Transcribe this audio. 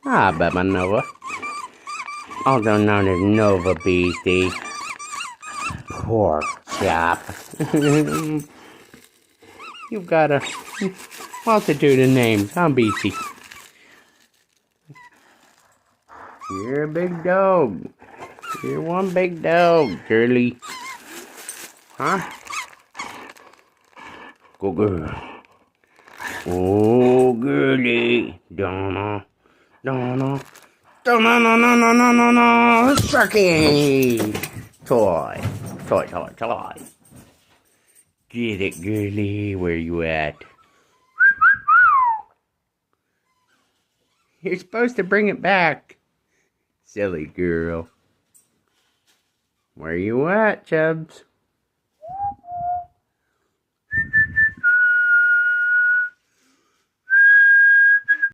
Ah, Bubba Nova. Also known as Nova Beastie. Poor chap. You've got a multitude of names, huh, Beastie? You're a big dog. You're one big dog, girly. Huh? Go girl. Oh, girly. Donna. Donna. Donna, no, no, no, no, no, no. Sharky. Toy. Toy, toy, toy. Get it, girly. Where you at? You're supposed to bring it back. Silly girl. Where you at, Chubs?